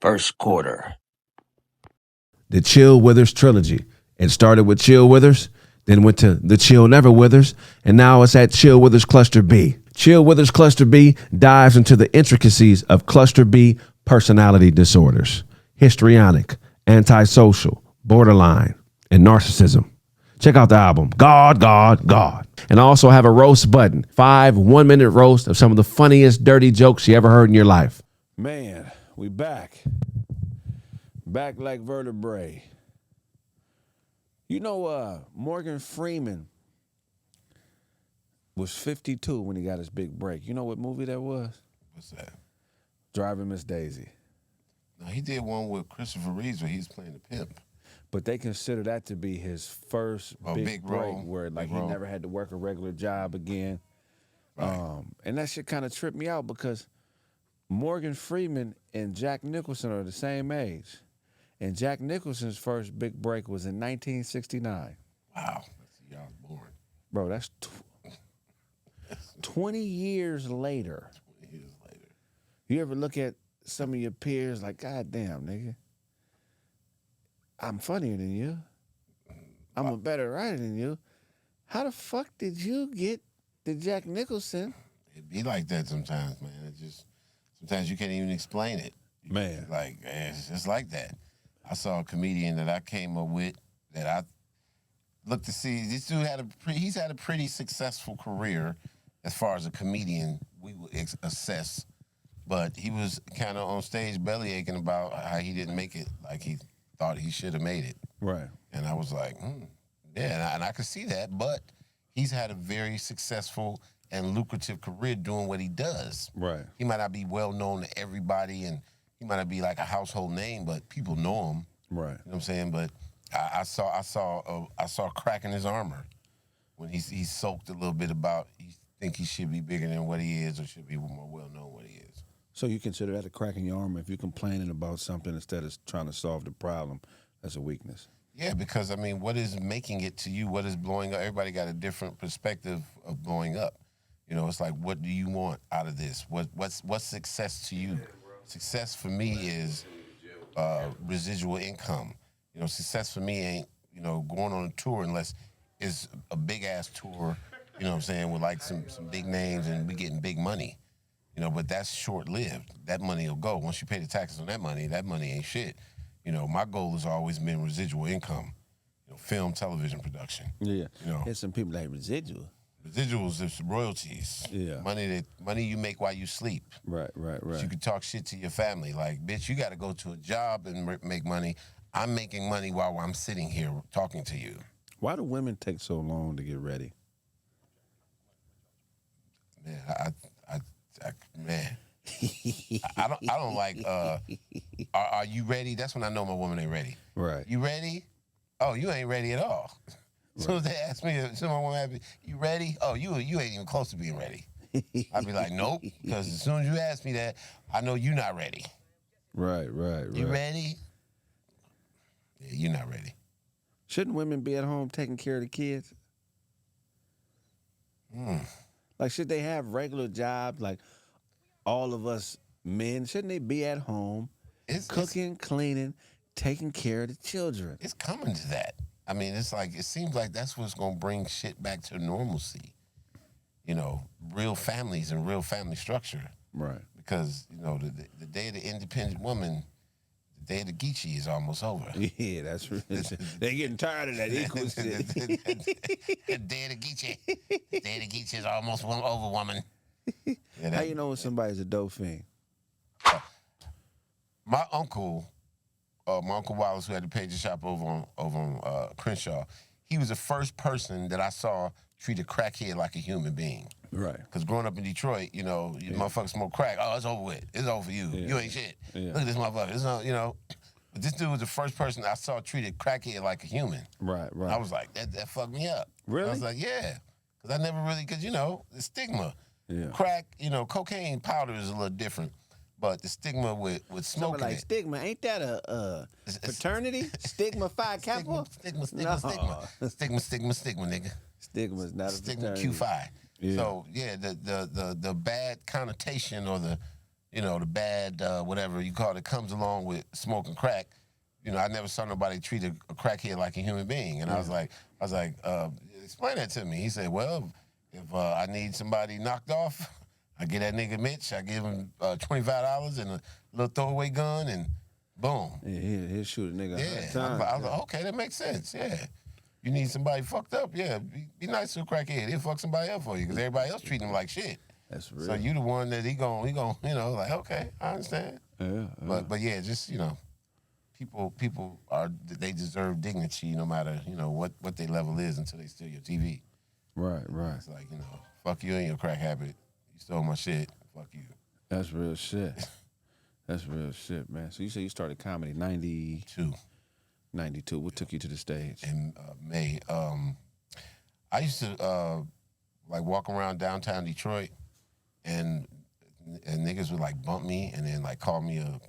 First quarter. The Chill Withers trilogy. It started with Chill Withers, then went to The Chill Never Withers, and now it's at Chill Withers Cluster B. Chill Withers Cluster B dives into the intricacies of Cluster B personality disorders, histrionic, antisocial, borderline, and narcissism. Check out the album, God, God, God. And I also have a roast button, 5 one-minute roast of some of the funniest dirty jokes you ever heard in your life. Man, we back. Back like vertebrae. You know, Morgan Freeman was 52 when he got his big break. You know what movie that was? What's that? Driving Miss Daisy. No, he did one with Christopher Reeves where he was playing the pimp. But they consider that to be his first big break role. where like Big he role. never had to work a regular job again. Right. And that shit kind of tripped me out because Morgan Freeman and Jack Nicholson are the same age. And Jack Nicholson's first big break was in 1969. Wow. That's the year I was born. Bro, that's 20 years later. 20 years later. You ever look at some of your peers like, God damn, nigga, I'm funnier than you. I'm a better writer than you. How the fuck did you get the Jack Nicholson? It be like that sometimes, man. It just, sometimes you can't even explain it. Man. Like, it's just like that. I saw a comedian that I came up with that I looked to see. This dude he's had a pretty successful career as far as a comedian we would assess. But he was kind of on stage belly aching about how he didn't make it like he thought he should have made it. Right. And I was like, yeah, and I could see that. But he's had a very successful and lucrative career doing what he does. Right. He might not be well known to everybody, and he might not be like a household name, but people know him. Right. You know what I'm saying? But I saw a crack in his armor when he soaked a little bit about he think he should be bigger than what he is or should be more well known what he is. So you consider that a crack in your armor if you're complaining about something instead of trying to solve the problem? That's a weakness. Yeah, because I mean, what is making it to you? What is blowing up? Everybody got a different perspective of blowing up. You know, it's like, what do you want out of this? What's success to you? Success for me is residual income. You know, success for me ain't, you know, going on a tour unless it's a big ass tour, you know what I'm saying, with like some big names and we getting big money. You know, but that's short lived. That money will go. Once you pay the taxes on that money ain't shit. You know, my goal has always been residual income. You know, film, television production. Yeah. You know. There's some people like residual. Residuals is royalties. Yeah. Money you make while you sleep. Right. So you can talk shit to your family. Like, bitch, you got to go to a job and make money. I'm making money while I'm sitting here talking to you. Why do women take so long to get ready? Man, I don't like. Are you ready? That's when I know my woman ain't ready. Right. You ready? Oh, you ain't ready at all. As soon as they ask me, as soon as my woman ask me, you ready? Oh, you ain't even close to being ready. I'd be like, nope, because as soon as you ask me that, I know you're not ready. Right. You ready? Yeah, you're not ready. Shouldn't women be at home taking care of the kids? Like, should they have regular jobs like all of us men? Shouldn't they be at home cooking, cleaning, taking care of the children? It's coming to that. I mean, it's like, it seems like that's what's going to bring shit back to normalcy. You know, real families and real family structure. Right. Because, you know, the day of the independent woman, the day of the Geechee is almost over. Yeah, that's right. They're getting tired of that equal shit. The day of the Geechee. The day of the Geechee is almost over, woman. Yeah, How you know when somebody's a dope fiend? My uncle Wallace, who had the pager shop over on Crenshaw, he was the first person that I saw treat a crackhead like a human being. Right. Because growing up in Detroit, you know, you motherfuckers smoke crack. Oh, it's over with. It's over for you. Yeah. You ain't shit. Yeah. Look at this motherfucker. It's not, you know. But this dude was the first person I saw treat a crackhead like a human. Right. I was like, that fucked me up. Really? I was like, yeah. Because I never really, because, you know, the stigma. Yeah. Crack, you know, cocaine powder is a little different. But the stigma with smoking like it. Stigma, ain't that a fraternity? Stigma Phi Kappa? Stigma, nigga. Stigma's not a Stigma fraternity. Q Phi. Yeah. So yeah, the bad connotation or the, you know, the bad, whatever you call it, comes along with smoking crack. You know, I never saw nobody treat a crackhead like a human being. And I was like, explain that to me. He said, well, if I need somebody knocked off, I get that nigga Mitch, I give him $25 and a little throwaway gun, and boom. Yeah, he'll shoot a nigga. Yeah. I was like, okay, that makes sense. Yeah. You need somebody fucked up, yeah. Be nice to a crackhead. He'll fuck somebody up for you because everybody else treating him like shit. That's real. So you the one that he gon', you know, like, okay, I understand. Yeah. But yeah, just, you know, people they deserve dignity no matter, you know, what their level is until they steal your TV. Right. It's like, you know, fuck you and your crack habit. You stole my shit. Fuck you. That's real shit. That's real shit, man. So you say you started comedy 92. What took you to the stage? In May. I used to like walk around downtown Detroit, and niggas would like bump me and then like call me a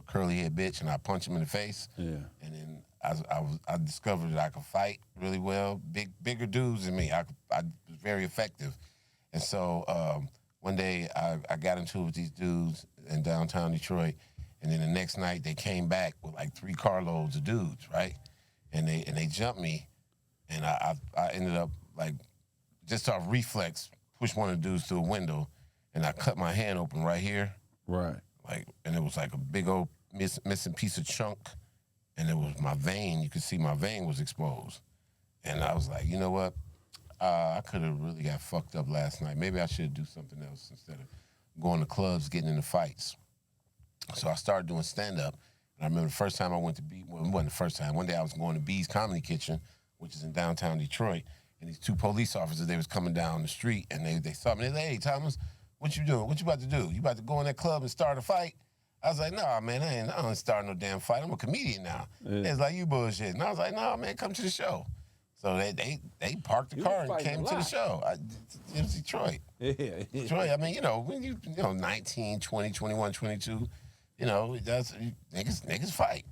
curly head bitch, and I punch him in the face. Yeah. And then I discovered that I could fight really well. Bigger dudes than me. I was very effective. And so one day I got into it with these dudes in downtown Detroit, and then the next night they came back with like 3 carloads of dudes, right? And they jumped me, and I ended up like just off reflex pushed one of the dudes through a window, and I cut my hand open right here. Right. Like, and it was like a big old missing piece of chunk, and it was my vein. You could see my vein was exposed, and I was like, you know what? I could have really got fucked up last night. Maybe I should do something else instead of going to clubs, getting into fights. So I started doing stand-up. And I remember the first time I went to well, it wasn't the first time. One day I was going to B's Comedy Kitchen, which is in downtown Detroit, and these 2 police officers, they was coming down the street, and they saw me. They said, hey, Thomas, what you doing? What you about to do? You about to go in that club and start a fight? I was like, nah, man, I ain't starting no damn fight. I'm a comedian now. Yeah. They was like, you bullshit. And I was like, nah, man, come to the show. So they parked the car and came to the show. It was Detroit. Yeah. Detroit, I mean, you know, when you 19, 20, 21, 22, you know, that's niggas fight.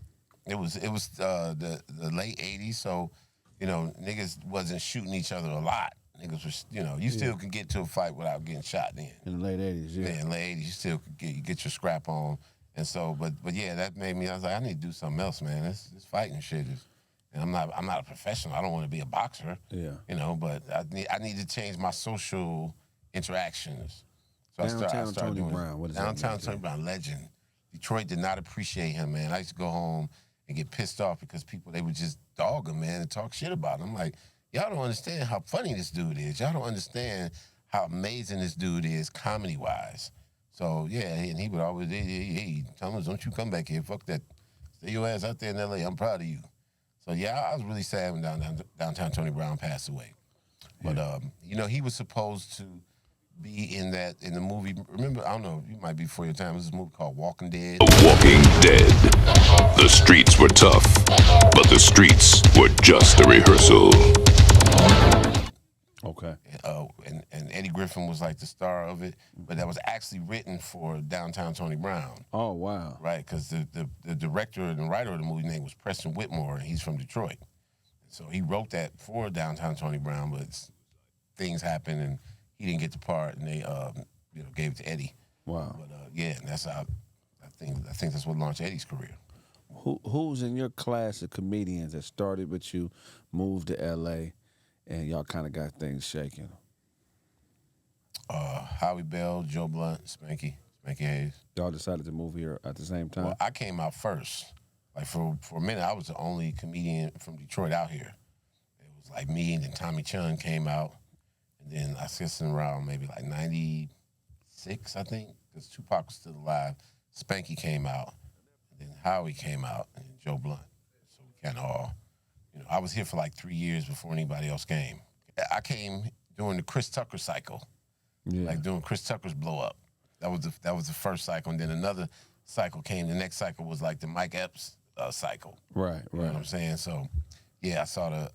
It was the late 80s, so, you know, niggas wasn't shooting each other a lot. Niggas was, you know, you still could get to a fight without getting shot then. In the late 80s, yeah. In the late 80s, you still could get your scrap on. And so, but yeah, that made me, I was like, I need to do something else, man. This fighting shit is, and I'm not a professional. I don't want to be a boxer. Yeah. You know, but I need to change my social interactions. So Downtown I started Tony doing Brown. What is that? Downtown Tony Brown, legend. Detroit did not appreciate him, man. I used to go home and get pissed off because they would just dog him, man, and talk shit about him. I'm like, y'all don't understand how funny this dude is. Y'all don't understand how amazing this dude is comedy-wise. So, yeah, and he would always, hey, Thomas, don't you come back here. Fuck that. Stay your ass out there in L.A. I'm proud of you. So, yeah, I was really sad when downtown Tony Brown passed away. But, you know, he was supposed to be in the movie. Remember, I don't know, you might be before your time. This is a movie called Walking Dead. Walking Dead. The streets were tough, but the streets were just a rehearsal. Okay. And Eddie Griffin was like the star of it, but that was actually written for Downtown Tony Brown. Oh, wow. Right, because the director and the writer of the movie name was Preston Whitmore, and he's from Detroit. So he wrote that for Downtown Tony Brown, but things happened and he didn't get the part, and they gave it to Eddie. Wow. But yeah, and that's how I think that's what launched Eddie's career. Who's in your class of comedians that started with you, moved to L.A., and y'all kind of got things shaking? Howie Bell, Joe Blunt, Spanky Hayes. Y'all decided to move here at the same time? Well, I came out first. Like for a minute, I was the only comedian from Detroit out here. It was like me, and then Tommy Chun came out, and then I guess around maybe like 96, I think, because Tupac was still alive. Spanky came out, and then Howie came out, and Joe Blunt. So we kind of all, I was here for like 3 years before anybody else came. I came during the Chris Tucker cycle, like during Chris Tucker's blow up. That was the first cycle, and then another cycle came. The next cycle was like the Mike Epps cycle. Right. You know what I'm saying? So, yeah,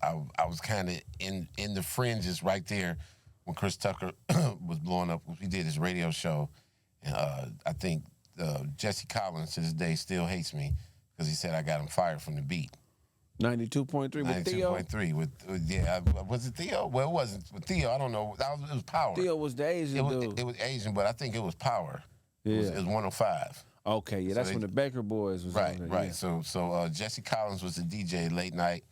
I was kind of in the fringes right there when Chris Tucker was blowing up. We did his radio show, and I think Jesse Collins to this day still hates me because he said I got him fired from the beat. 92.3 with Theo? 92.3 with was it Theo? Well, it wasn't with Theo. I don't know. It was Power. Theo was the Asian dude. It was Asian, but I think it was Power. Yeah. It was 105. Okay, yeah, So that's they- when the Baker Boys was Right, on there. right. Yeah. So Jesse Collins was the DJ late night,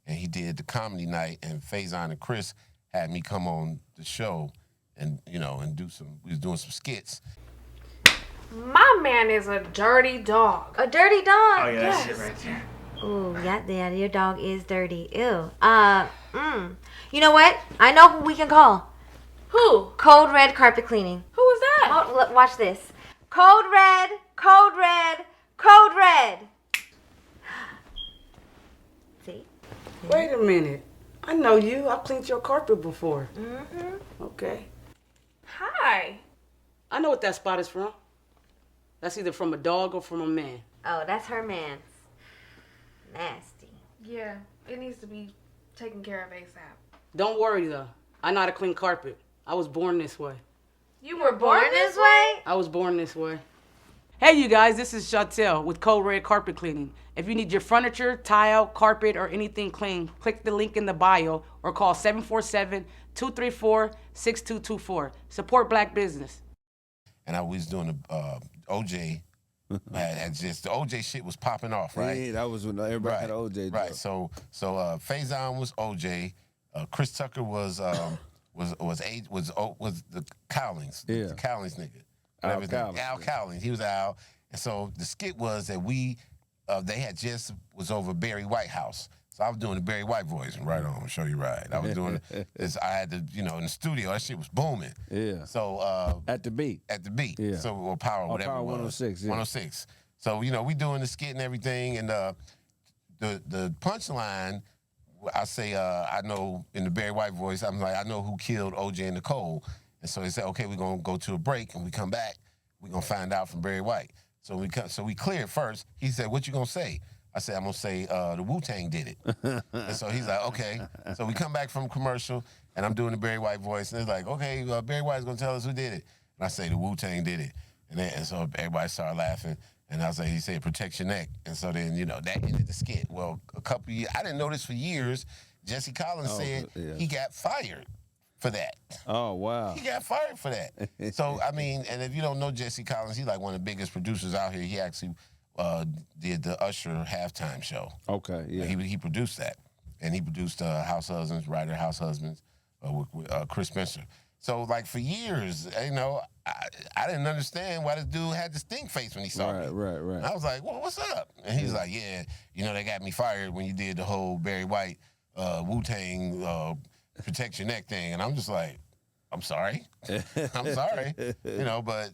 and he did the comedy night, and Faison and Chris had me come on the show and, and we was doing some skits. My man is a dirty dog. A dirty dog? Oh, yeah, that's it right there. Ooh, yeah, your dog is dirty. Ew. You know what? I know who we can call. Who? Code Red Carpet Cleaning. Who was that? Oh, look, watch this. Code Red, Code Red, Code Red. See? Wait a minute. I know you. I've cleaned your carpet before. Mm-hmm. Okay. Hi. I know what that spot is from. That's either from a dog or from a man. Oh, that's her man's. Nasty. Yeah, it needs to be taken care of ASAP. Don't worry, though. I know how to clean carpet. I was born this way. You were born this way? I was born this way. Hey, you guys, this is Chantel with Code Red Carpet Cleaning. If you need your furniture, tile, carpet, or anything clean, click the link in the bio or call 747-234-6224. Support black business. And I was doing the OJ. The OJ shit was popping off, right? Yeah, that was when everybody had OJ. Right. So Faison was OJ. Chris Tucker was the Cowlings. Yeah. The Cowlings nigga. Al Cowlings. Al Cowlings. He was Al. And so the skit was that they had just was over Barry White house. So I was doing the Barry White voice, and right on, show you right. I was doing this. I had to, in the studio, that shit was booming. Yeah. So At the beat. Yeah. So or Power, whatever. Power it was. 106. Yeah. 106. So we doing the skit and everything, and the punchline, I say I know in the Barry White voice, I'm like, I know who killed OJ and Nicole, and so they said, okay, we're gonna go to a break, and we come back, we're gonna find out from Barry White. So we cleared first. He said, what you gonna say? I said, I'm gonna say the Wu-Tang did it. And so he's like, okay. So we come back from commercial, and I'm doing the Barry White voice, and it's like, okay, Barry White's gonna tell us who did it. And I say, the Wu-Tang did it. And so everybody started laughing, and I was like, he said, protect your neck. And so then, that ended the skit. Well, a couple years, I didn't know this for years. Jesse Collins said he got fired for that. Oh, wow. He got fired for that. So, I mean, and if you don't know Jesse Collins, he's like one of the biggest producers out here. He actually did the Usher halftime show. Okay, yeah. He produced that. And he produced House Husbands, Ryder House Husbands with Chris Spencer. So, like, for years, I didn't understand why this dude had the stink face when he saw me. Right. And I was like, well, what's up? And he's like, yeah, they got me fired when you did the whole Barry White Wu-Tang protect your neck thing. And I'm just like, I'm sorry. I'm sorry. But,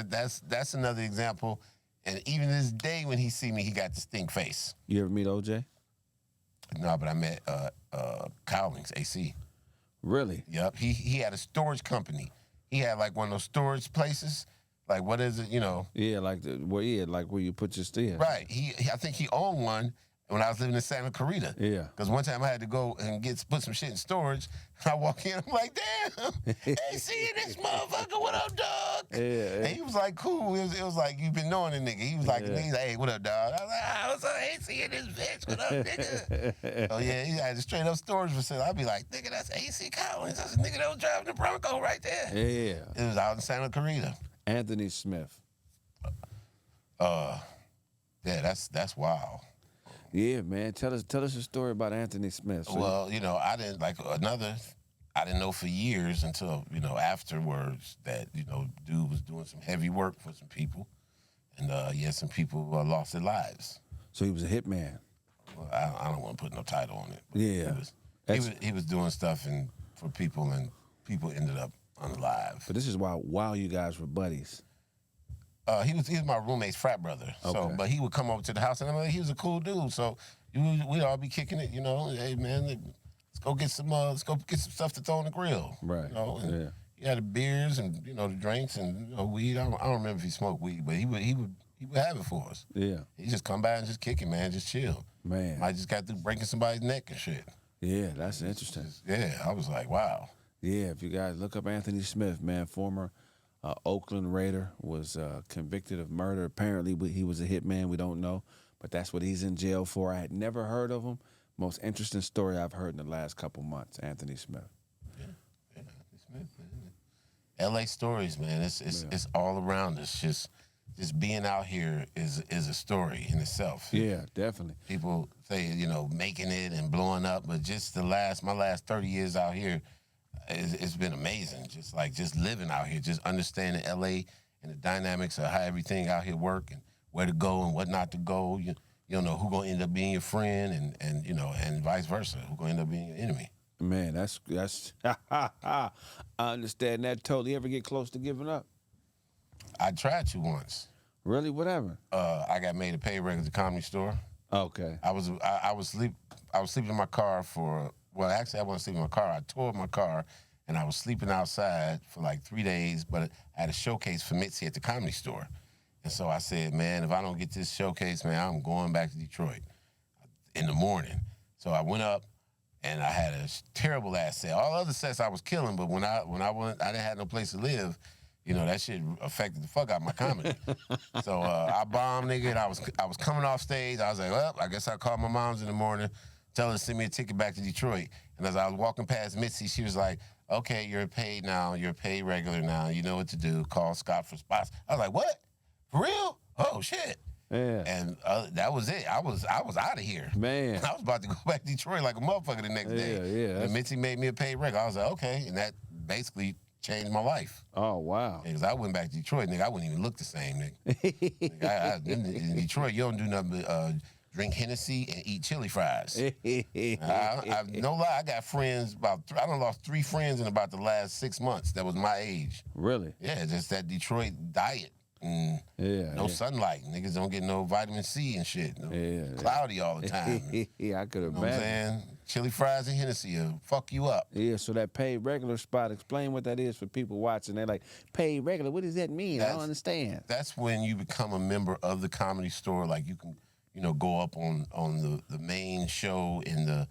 that's another example. And even this day when he see me, he got the stink face. You ever meet OJ? No, but I met Cowlings, AC. Really? Yep. He had a storage company. He had like one of those storage places. Like, what is it, Yeah, like where you put your stuff. Right. I think he owned one when I was living in Santa Clarita. Yeah. Because one time I had to go and put some shit in storage. I walk in, I'm like, damn, hey, see this motherfucker, what up, dog? Yeah. And he was like, cool. It was like, you've been knowing the nigga. He was like, hey, what up, dog? I was like, what's up, hey, seeing this bitch, what up, nigga? Oh, yeah, he had a straight up storage facility. I'd be like, nigga, that's AC Collins. That's the nigga that was driving the Bronco right there. Yeah. It was out in Santa Clarita. Anthony Smith. Yeah, that's wild. Yeah, man. Tell us a story about Anthony Smith. So Well, I didn't I didn't know for years until, afterwards that, dude was doing some heavy work for some people. And, some people lost their lives. So he was a hitman. Well, I don't want to put no title on it. Yeah. He was doing stuff for people, and people ended up unalive. But this is while you guys were buddies. He was my roommate's frat brother. Okay. So, but he would come over to the house, and he was a cool dude. So we'd all be kicking it, Hey man, let's go get some stuff to throw on the grill. Right. And he had the beers and the drinks and weed. I don't remember if he smoked weed, but he would have it for us. Yeah. He just come by and just kick it, man, just chill. Man. I just got through breaking somebody's neck and shit. Yeah, that's interesting. Yeah, I was like, wow. Yeah, if you guys look up Anthony Smith, man, former Oakland Raider, was convicted of murder. Apparently, he was a hitman. We don't know, but that's what he's in jail for. I had never heard of him. Most interesting story I've heard in the last couple months, Anthony Smith. Yeah, Anthony Smith, man. LA stories, man. It's all around us. Just being out here is a story in itself. Yeah, definitely. People say, making it and blowing up, but just my last 30 years out here, it's been amazing. Just living out here, just understanding LA and the dynamics of how everything out here work and where to go and what not to go. You don't know who gonna end up being your friend and vice versa, who gonna end up being your enemy. Man, that's I understand that totally. You ever get close to giving up? I tried to once. Really? Whatever. I got made to pay rent at the Comedy Store. Okay. I was sleeping in my car actually I wasn't sleeping in my car. I tore my car and I was sleeping outside for like 3 days, but I had a showcase for Mitzi at the Comedy Store. And so I said, man, if I don't get this showcase, man, I'm going back to Detroit in the morning. So I went up and I had a terrible ass set. All other sets I was killing, but when I went, I didn't have no place to live. That shit affected the fuck out of my comedy. So I bombed, nigga, and I was coming off stage. I was like, well, I guess I'll call my mom's in the morning, tell her to send me a ticket back to Detroit. And as I was walking past Mitzi, she was like, okay, you're paid now. You're a paid regular now. You know what to do. Call Scott for spots. I was like, what? For real? Oh, shit. Yeah. And that was it. I was out of here. Man. I was about to go back to Detroit like a motherfucker the next day. Yeah. And Mitzi made me a paid regular. I was like, okay. And that basically changed my life. Oh, wow. Because I went back to Detroit, nigga, I wouldn't even look the same, nigga. In Detroit, you don't do nothing but drink Hennessy and eat chili fries. No lie, I got friends, I done lost 3 friends in about the last 6 months that was my age. Really? Yeah, just that Detroit diet. No sunlight. Niggas don't get no vitamin C and shit. Cloudy all the time. Yeah, I could You know what I'm imagine. saying? Chili fries and Hennessy will fuck you up. Yeah, so that paid regular spot, explain what that is for people watching. They're like, paid regular, what does that mean? I don't understand. That's when you become a member of the Comedy Store. Like you can, go up on the main show in the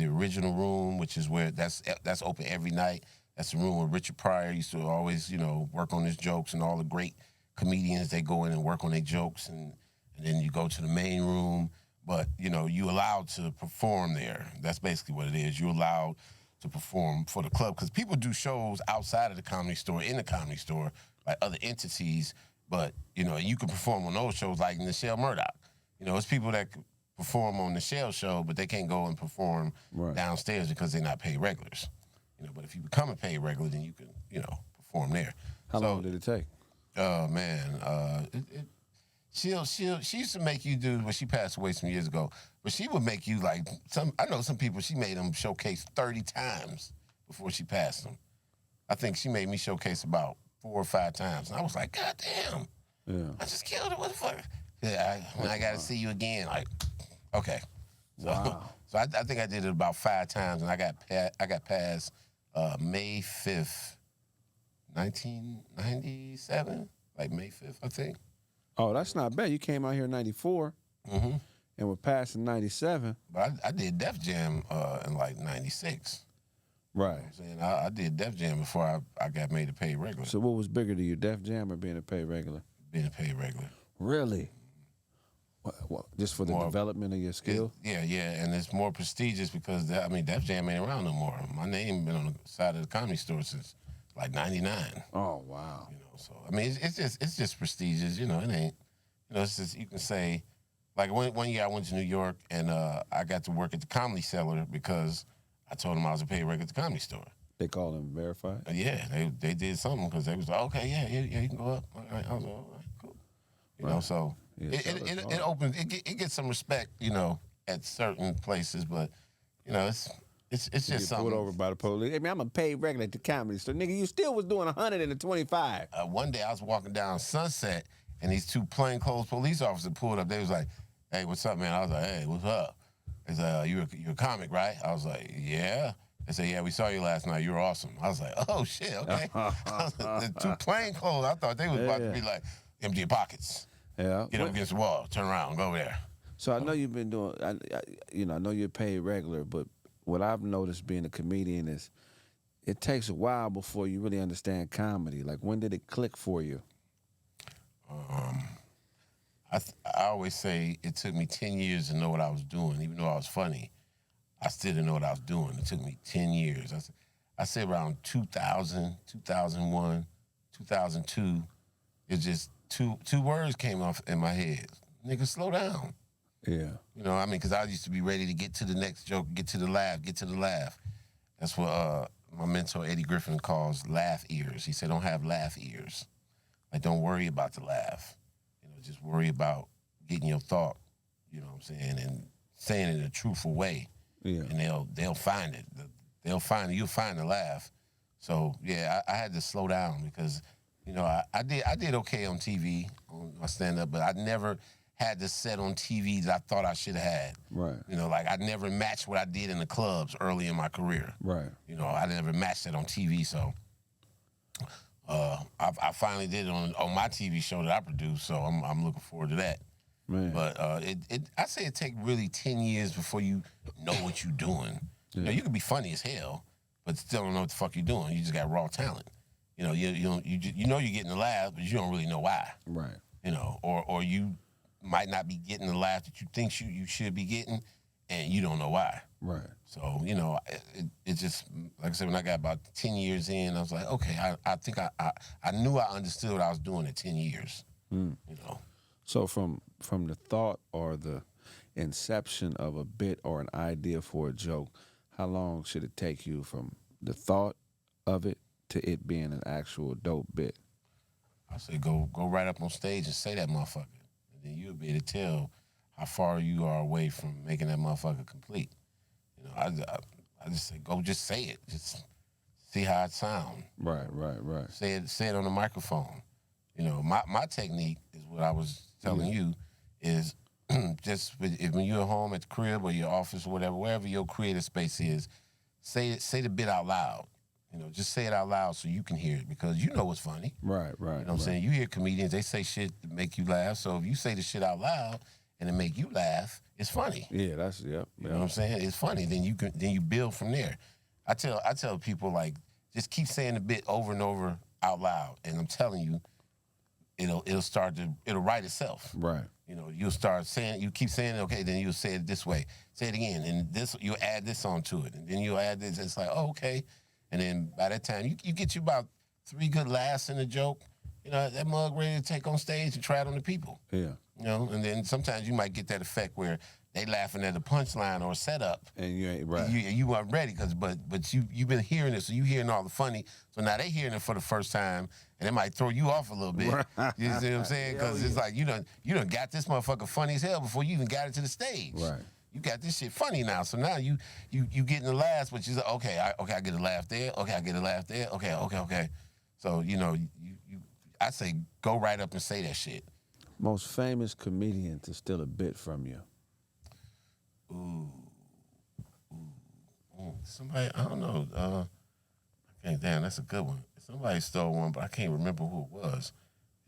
original room, which is where that's open every night. That's the room where Richard Pryor used to always, work on his jokes, and all the great comedians, they go in and work on their jokes, and then you go to the main room. But, you allowed to perform there. That's basically what it is. You're allowed to perform for the club. Because people do shows outside of the Comedy Store, in the Comedy Store, like other entities. But, you can perform on those shows like Nichelle Murdoch. It's people that perform on the Nichelle show, but they can't go and perform downstairs because they're not paid regulars. But if you become a paid regular, then you can, perform there. How long did it take? Oh, man. She used to make you do what she passed away some years ago, but she would make you like I know some people, she made them showcase 30 times before she passed them. I think she made me showcase about 4 or 5 times. And I was like, God damn. Yeah. I just killed it. What the fuck? Yeah, I got to see you again. Like, okay. So, Wow. So I think I did it about 5 times, and I got past May 5th, 1997, like May 5th, I think. Oh, that's not bad. You came out here in 94 and were passed in 97. But I did Def Jam in like 96. Right. You know what I'm saying? I did Def Jam before I got made a paid regular. So what was bigger to you, Def Jam or being a paid regular? Being a paid regular. Really? What, just for the development of your skill? Yeah, and it's more prestigious because, Def Jam ain't around no more. My name been on the side of the Comedy Store since like 99. Oh, wow. So, it's just prestigious, it ain't, it's just, you can say, like one year I went to New York and I got to work at the Comedy Cellar because I told them I was a paid regular at the Comedy Store. They call them verified? Yeah, they did something because they was like, okay, yeah, you can go up. All right. I was like, all right, cool. So it opens, it gets some respect, at certain places, but, it's just something. Pulled over by the police. I'm a paid regular at the Comedy Store. Nigga, you still was doing 125. One day I was walking down Sunset, and these 2 plainclothes police officers pulled up. They was like, hey, what's up, man? I was like, hey, what's up? They said, you're a comic, right? I was like, yeah. They said, yeah, we saw you last night. You were awesome. I was like, oh, shit, okay. The 2 plainclothes, I thought they was about to be like, empty your pockets. Yeah. Get up against the wall, turn around, go over there. So I know you've been doing, I know you're paid regular, but what I've noticed being a comedian is it takes a while before you really understand comedy. Like, when did it click for you? I always say it took me 10 years to know what I was doing. Even though I was funny, I still didn't know what I was doing. It took me 10 years. I say around 2000, 2001, 2002, it's just two words came off in my head. Nigga, slow down. Yeah. You know, I mean, because I used to be ready to get to the next joke, get to the laugh. That's what my mentor Eddie Griffin calls laugh ears. He said, don't have laugh ears. Like, don't worry about the laugh. You know, just worry about getting your thought, you know what I'm saying, and saying it in a truthful way. Yeah. And they'll find it. You'll find the laugh. So, yeah, I had to slow down because, you know, I did okay on TV, on my stand-up, but I never had the set on TV that I thought I should have had. Right. You know, like I never matched what I did in the clubs early in my career. Right. You know, I never matched it on TV, so I finally did it on my TV show that I produced, so I'm looking forward to that. Man. But I say it take really 10 years before you know what you're doing. Yeah. You know, you can be funny as hell, but still don't know what the fuck you're doing. You just got raw talent. You know, you know you're getting the laugh, but you don't really know why. Right. You know, or you might not be getting the laugh that you think you should be getting, and you don't know why. Right. So, you know, it just, like I said, when I got about 10 years in, I was like, okay, I think I knew I understood what I was doing at 10 years, you know. So from the thought or the inception of a bit or an idea for a joke, how long should it take you from the thought of it to it being an actual dope bit? I say go right up on stage and say that motherfucker. And then you'll be able to tell how far you are away from making that motherfucker complete. You know, I just say, go just say it. Just see how it sounds. Right. Say it on the microphone. You know, my technique is what I was telling you is just when you're at home at the crib or your office or whatever, wherever your creative space is, say the bit out loud. You know, just say it out loud so you can hear it because you know what's funny. Right. You know what I'm saying? You hear comedians, they say shit to make you laugh. So if you say the shit out loud and it make you laugh, it's funny. Yeah, that's yep. You know what I'm saying? It's funny. Then you build from there. I tell people like just keep saying the bit over and over out loud, and I'm telling you, it'll write itself. Right. You know, you'll start saying, you keep saying it, okay, then you'll say it this way. Say it again, and this you'll add this onto it, and then you'll add this. It's like, oh, okay. And then by that time, you get you about 3 good laughs in a joke. You know, that mug ready to take on stage and try it on the people. Yeah. You know, and then sometimes you might get that effect where they laughing at a punchline or a setup. And you ain't right. You weren't ready, but you've been hearing it, so you hearing all the funny. So now they hearing it for the first time, and it might throw you off a little bit. Right. You see what I'm saying? Because it's like you done got this motherfucker funny as hell before you even got it to the stage. Right. You got this shit funny now, so now you getting the laughs, but you're like, okay, I get a laugh there. Okay, I get a laugh there. Okay. So you know, I say go right up and say that shit. Most famous comedian to steal a bit from you. Somebody, I don't know. Damn, that's a good one. Somebody stole one, but I can't remember who it was.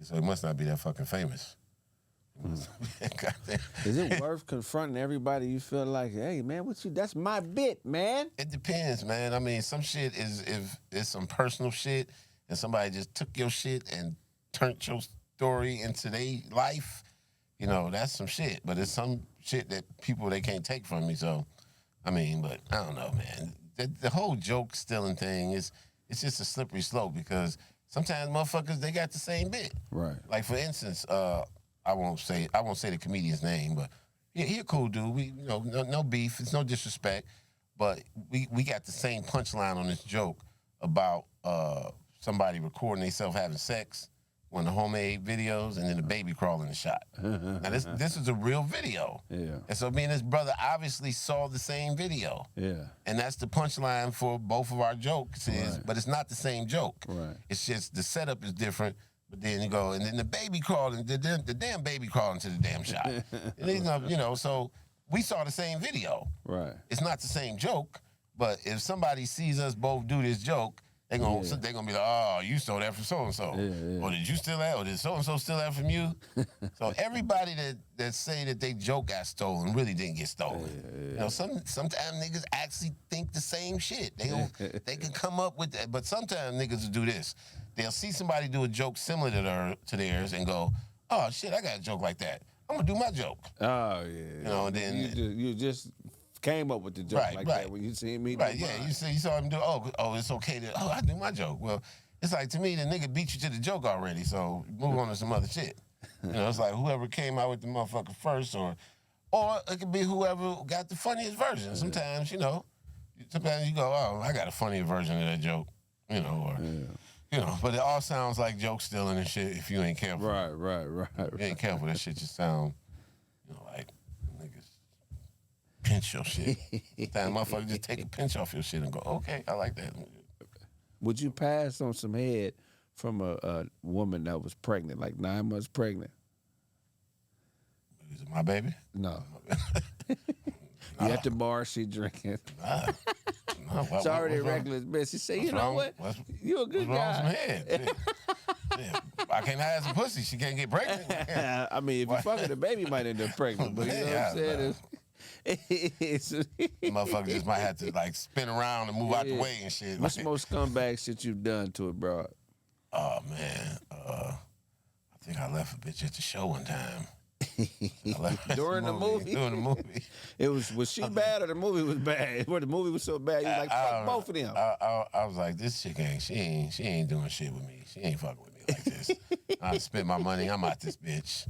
So it must not be that fucking famous. Goddamn. Is it worth confronting everybody you feel like, hey, man, that's my bit, man? It depends, man. I mean, some shit is if it's some personal shit and somebody just took your shit and turned your story into their life, you know, that's some shit. But it's some shit that they can't take from me. So, I mean, but I don't know, man. The whole joke stealing thing it's just a slippery slope because sometimes motherfuckers, they got the same bit. Right. Like for instance, I won't say the comedian's name, but he a cool dude. We no beef. It's no disrespect, but we got the same punchline on this joke about somebody recording themselves having sex, one of the homemade videos, and then the baby crawling the shot. Now this is a real video. Yeah. And so me and his brother obviously saw the same video. Yeah. And that's the punchline for both of our jokes Right. but it's not the same joke. Right. It's just the setup is different. But then you go, and then the baby crawling, the damn baby crawling to the damn shot. And so we saw the same video. Right. It's not the same joke, but if somebody sees us both do this joke, they're gonna be like, oh, you stole that from so-and-so. Yeah. Or did you steal that? Or did so-and-so steal that from you? So everybody that say that they joke got stolen really didn't get stolen. Yeah. You know, sometimes niggas actually think the same shit. They can come up with that. But sometimes niggas will do this. They'll see somebody do a joke similar to theirs and go, oh, shit, I got a joke like that. I'm going to do my joke. Oh, yeah. You know, and then... You just came up with the joke that when you see me do Right, yeah. mine. You saw him do, it's okay to, I do my joke. Well, it's like, to me, the nigga beat you to the joke already, so move on to some other shit. You know, it's like whoever came out with the motherfucker first, or it could be whoever got the funniest version. Sometimes, you know, sometimes you go, oh, I got a funnier version of that joke, you know, or, you know, but it all sounds like joke stealing and shit if you ain't careful. Right. If you ain't careful, that shit just sound, you know, like niggas pinch your shit. Sometimes motherfuckers just take a pinch off your shit and go, okay, I like that. Would you pass on some head from a woman that was pregnant, like 9 months pregnant? Is it my baby? No. You at the bar, she drinking. Nah. It's already a regular bitch. She say, you know what? You a good guy. What's wrong with some head? Yeah. I can't have some pussy. She can't get pregnant. I mean, if you fucking the baby might end up pregnant. But you know what I'm saying? Motherfucker just might have to like spin around and move out the way and shit. What's the most scumbag shit you've done to a broad? Oh man, I think I left a bitch at the show one time. During the movie? During the movie. Was she bad or the movie was bad? Or the movie was so bad, you was like, fuck both of them. I was like, this chick she ain't doing shit with me. She ain't fucking with me like this. I spent my money. I'm out this bitch.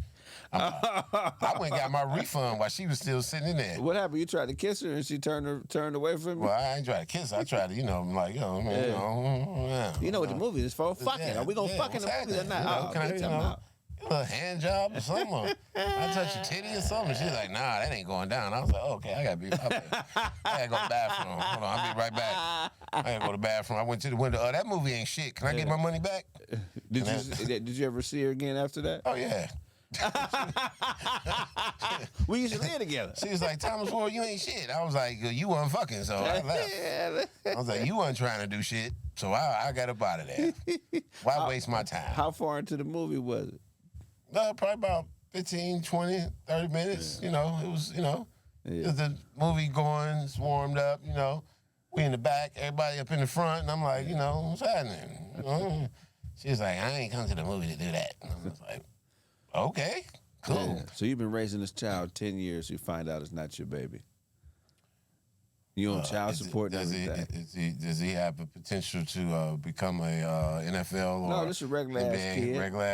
I went and got my refund while she was still sitting in there. What happened? You tried to kiss her and she turned away from you? Well, I ain't try to kiss her. I tried to, I'm like, you know what the movie is for? Fucking. Are we gonna fuck in the movie or not? Can I, a hand job or something? Or I touch your titty or something? She's like, nah, that ain't going down. I was like, okay, I gotta go to the bathroom. Hold on, I'll be right back. I gotta go to the bathroom. I went to the window. Oh, that movie ain't shit. Can I get my money back? Did you ever see her again after that? Oh, yeah. We used to live together. She was like, Thomas Ward, you ain't shit. I was like, you wasn't fucking, so I left. I was like, you wasn't trying to do shit, so I got up out of there. Why waste my time? How far into the movie was it? Probably about 15, 20, 30 minutes. It was, it was the movie going, it's warmed up, we in the back, everybody up in the front, and I'm like, what's happening? She was like, I ain't come to the movie to do that. And I was like, okay, cool. Yeah. So you've been raising this child 10 years, you find out it's not your baby. You on child support and everything. Does he have the potential to become a NFL? No, this is a regular ass kid. Regular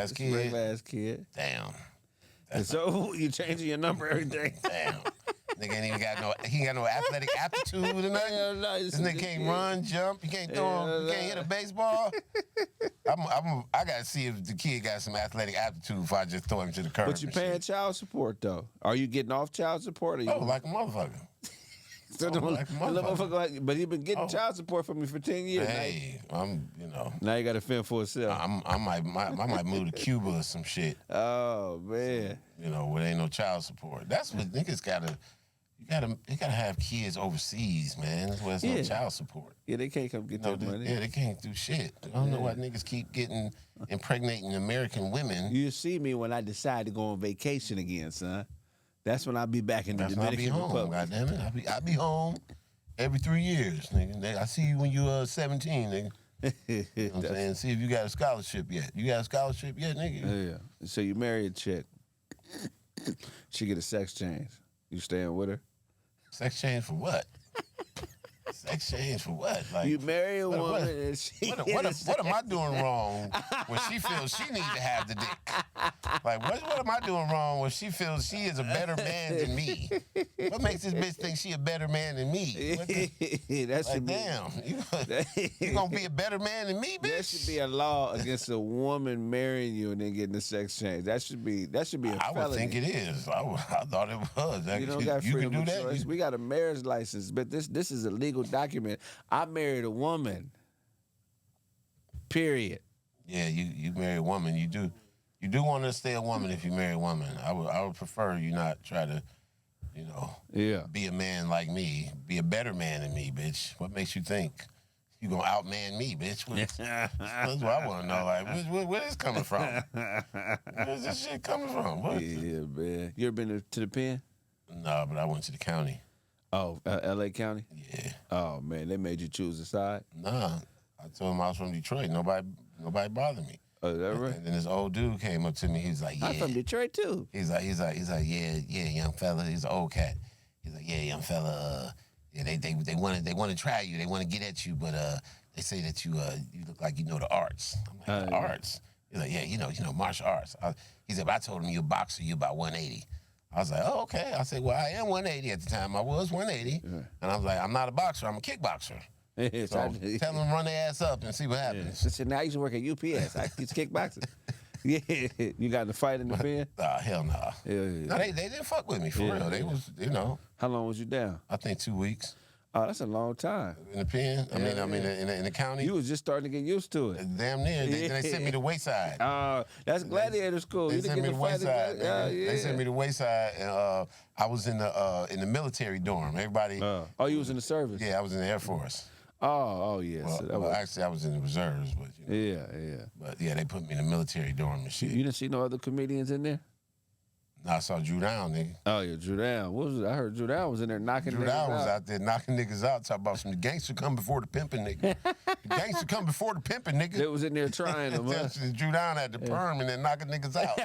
ass kid. Damn. And so you changing your number every day. Damn. Nigga ain't even got no athletic aptitude or nothing. No, this nigga can't run, jump. He can't throw. He can't hit a baseball. I gotta see if the kid got some athletic aptitude before I just throw him to the curb. But you paying child support though? Are you getting off child support? Or you like a motherfucker. But he been getting child support from me for 10 years. Hey, Now you got to fend for itself. I might move to Cuba or some shit. Oh man. So, where ain't no child support. That's what niggas gotta. You gotta have kids overseas, man. That's where there's no child support. Yeah, they can't come get their money. Yeah, they can't do shit. I don't know why niggas keep impregnating American women. You see me when I decide to go on vacation again, son. That's when I'll be back in the Dominican Republic. God damn it. I'll be home every 3 years, nigga. I see you when you're 17, nigga. You know what I'm saying? See if you got a scholarship yet. You got a scholarship yet, nigga? Yeah. So you marry a chick. She get a sex change. You staying with her? Sex change for what? Sex change for what? Like, you marry a woman and she what am I doing wrong when she feels she needs to have the dick? Like, what am I doing wrong when she feels she is a better man than me? What makes this bitch think she a better man than me? Damn, you gonna be a better man than me, bitch? There should be a law against a woman marrying you and then getting a sex change. That should be a felony. I would think it is. I thought it was. You don't got freedom can do of choice. We got a marriage license, but this is a legal document. I married a woman. Period. Yeah, you marry a woman. You do want to stay a woman if you marry a woman. I would prefer you not try to, be a man like me, be a better man than me, bitch. What makes you think you gonna outman me, bitch? That's what I want to know. Like, where is this coming from? Where's this shit coming from? Yeah, man. You ever been to the pen? No, but I went to the county. Oh, L.A. County? Yeah. Oh, man, they made you choose a side? Nah, I told them I was from Detroit. Nobody bothered me. Oh, is that right? And then this old dude came up to me. He was like, "Yeah, I'm from Detroit too." He's like, "Yeah, young fella." He's an old cat. He's like, "Yeah, young fella. Yeah, they want to try you. They want to get at you, but they say that you look like you know the arts. I'm like, the arts? He's like, yeah, you know, martial arts. He said, but I told him you're a boxer, you're about 180. I was like, oh, okay. I said, well, I am 180 at the time. I was 180. And I was like, I'm not a boxer, I'm a kickboxer. So tell them run their ass up and see what happens. So now I used to work at UPS. I used to kickboxing. Yeah, you got in the fight in the pen? Hell no. Yeah. No, they didn't fuck with me, for real. They was, you know. How long was you down? I think 2 weeks. Oh, that's a long time. In the pen? I mean, in the county? You was just starting to get used to it. Damn near. They sent me to Wayside. That's gladiator school. They You sent didn't me get to to fight. Wayside. They sent me to Wayside, and I was in the military dorm. Everybody. Oh, you was in the service? Yeah, I was in the Air Force. Oh, yes. Well, actually, I was in the reserves, but you know. Yeah. But yeah, they put me in the military dorm and shit. You didn't see no other comedians in there? No, I saw Drew Down, nigga. Oh, yeah, Drew Down. What was it? I heard Drew Down was in there knocking Drew niggas Down was out. out there knocking niggas out, talking about some gangster come before the pimping, nigga. The gangster come before the pimping, nigga. They was in there trying them, huh? Drew Down had the perm and then knocking niggas out.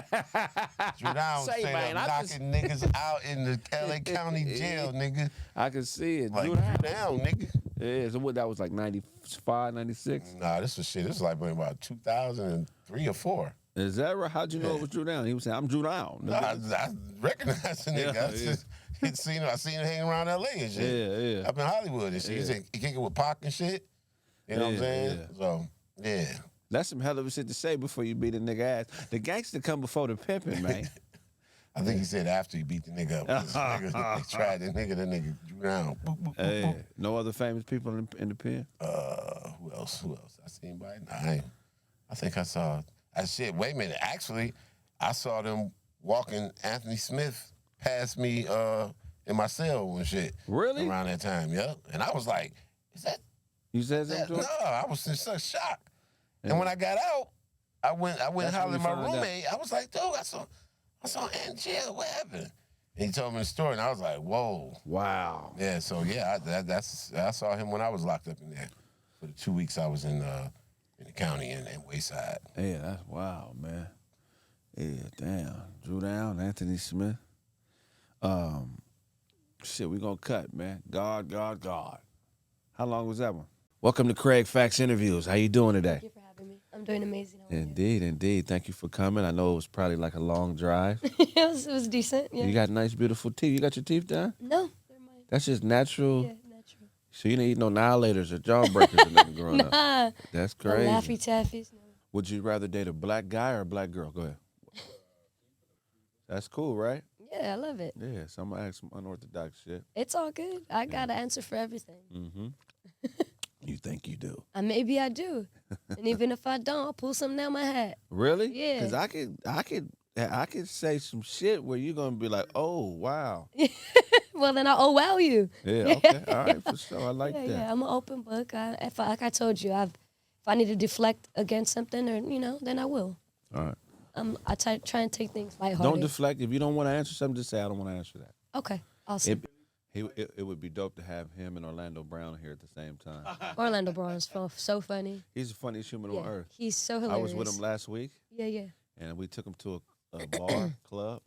Drew Down was straight up knocking niggas out in the LA County jail, nigga. I can see it. Like, Drew Down, nigga. Yeah, so what, that was like 95, 96? Nah, this was shit. This was like about 2003 or 4. Is that right? How'd you know it was Drew Down? He was saying, I'm Drew Down. Nah, I recognize the nigga. I seen him hanging around LA and shit. Yeah. Up in Hollywood and shit. He kicking with Pac and shit. You know what I'm saying? Yeah. So, yeah. That's some hell of a shit to say before you beat a nigga ass. The gangster come before the pimping, man. I think he said after he beat the nigga up. They tried the nigga Drew Down. Boop, boop, boop, boop. No other famous people in the pen? Who else? I seen by I think I saw. Shit, wait a minute. Actually, I saw them walking Anthony Smith past me in my cell and shit. Really? Around that time, yeah. And I was like, is that? You said that? No, I was in such shock. Yeah. And when I got out, I went and hollered at my roommate. I was like, dude, I saw Ant in jail. What happened? And he told me the story, and I was like, whoa. Wow. Yeah, so yeah, I saw him when I was locked up in there for the 2 weeks I was in the county and Wayside. Yeah, that's wild, man. Yeah, damn. Drew Down, Anthony Smith. Shit, we gonna cut, man. God. How long was that one? Welcome to Craig Facts Interviews. How you doing today? Thank you for having me. I'm doing amazing. How are Indeed. Thank you for coming. I know it was probably like a long drive. it was decent, yeah. You got nice, beautiful teeth. You got your teeth done? No, they're mine. That's just natural. Yeah, natural. So you didn't eat no annihilators or jawbreakers or nothing growing up? Nah. That's No crazy. Laffy Taffies, no. Would you rather date a black guy or a black girl? Go ahead. That's cool, right? Yeah, I love it. Yeah, so I'm going to ask some unorthodox shit. It's all good. I got an answer for everything. Mm-hmm. You think you do? Maybe I do. And even if I don't, I'll pull something out my hat. Really? Yeah. Because I could say some shit where you're going to be like, oh, wow. Well, then I'll wow you. Yeah, okay. All right, for sure. I like that. Yeah, I'm an open book. Like I told you, if I need to deflect against something or, then I will. All right. I try and take things lighthearted. Don't deflect. If you don't want to answer something, just say, I don't want to answer that. Okay, awesome. It would be dope to have him and Orlando Brown here at the same time. Orlando Brown's so funny. He's the funniest human on earth. He's so hilarious. I was with him last week. Yeah. And we took him to a bar, club,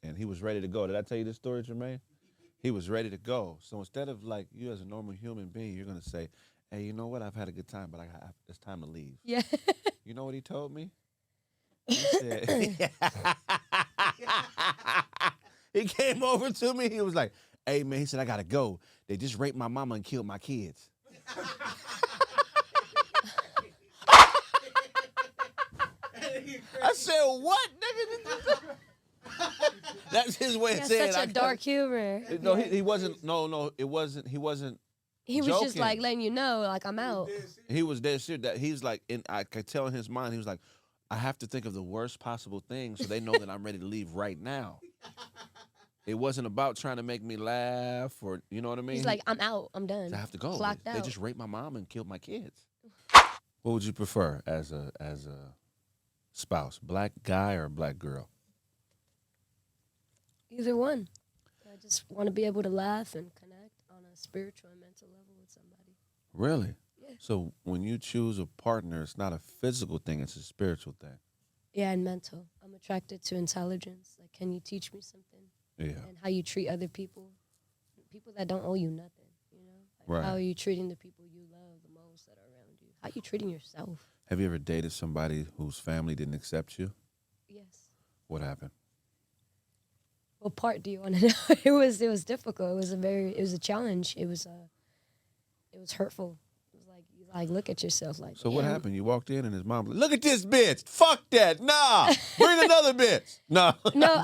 and he was ready to go. Did I tell you this story, Jermaine? He was ready to go. So instead of like you as a normal human being, you're going to say, hey, you know what? I've had a good time, but it's time to leave. Yeah. You know what he told me? He said, he came over to me. He was like, hey, man, he said, I got to go. They just raped my mama and killed my kids. I said, what, nigga? That's his way of saying it. Such a dark humor. No, he wasn't. No, it wasn't. He wasn't. He was joking. just like letting you know, like I'm out. He was dead serious. That he's like, I could tell in his mind, he was like, I have to think of the worst possible thing so they know that I'm ready to leave right now. It wasn't about trying to make me laugh or, you know what I mean? He's like, I'm out. I'm done. I have to go. Clocked They out. just raped my mom and killed my kids. What would you prefer as a spouse, black guy or black girl? Either one. I just want to be able to laugh and connect on a spiritual and mental level with somebody. Really? Yeah. So when you choose a partner, it's not a physical thing, it's a spiritual thing. Yeah, and mental. I'm attracted to intelligence. Like, can you teach me something? Yeah. And how you treat other people. People that don't owe you nothing, you know? Like Right. How are you treating the people you love the most that are around you? how you treating yourself? Have you ever dated somebody whose family didn't accept you? Yes. What happened? What part do you want to know? It was difficult. It was a challenge. It was hurtful. It was like you like look at yourself like. So what damn. happened? You walked in and his mom was like, look at this bitch. Fuck that. Nah. Bring another bitch. No. No,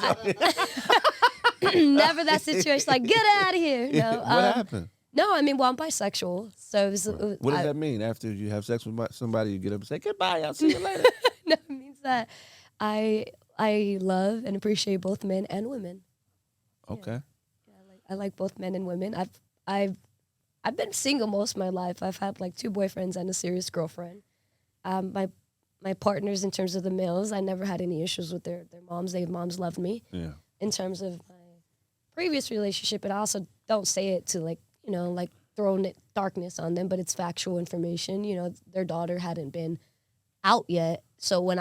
never that situation. Like get out of here. No. What happened? No, I mean, well, I'm bisexual, so it was, What does that mean? After you have sex with somebody, you get up and say, goodbye, I'll see you later. No, it means that I love and appreciate both men and women. Okay. Yeah, I like both men and women. I've been single most of my life. I've had like 2 boyfriends and a serious girlfriend. My partners, in terms of the males, I never had any issues with their moms. Their moms loved me. Yeah. In terms of my previous relationship, and I also don't say it to like throwing darkness on them, but it's factual information. Their daughter hadn't been out yet, so when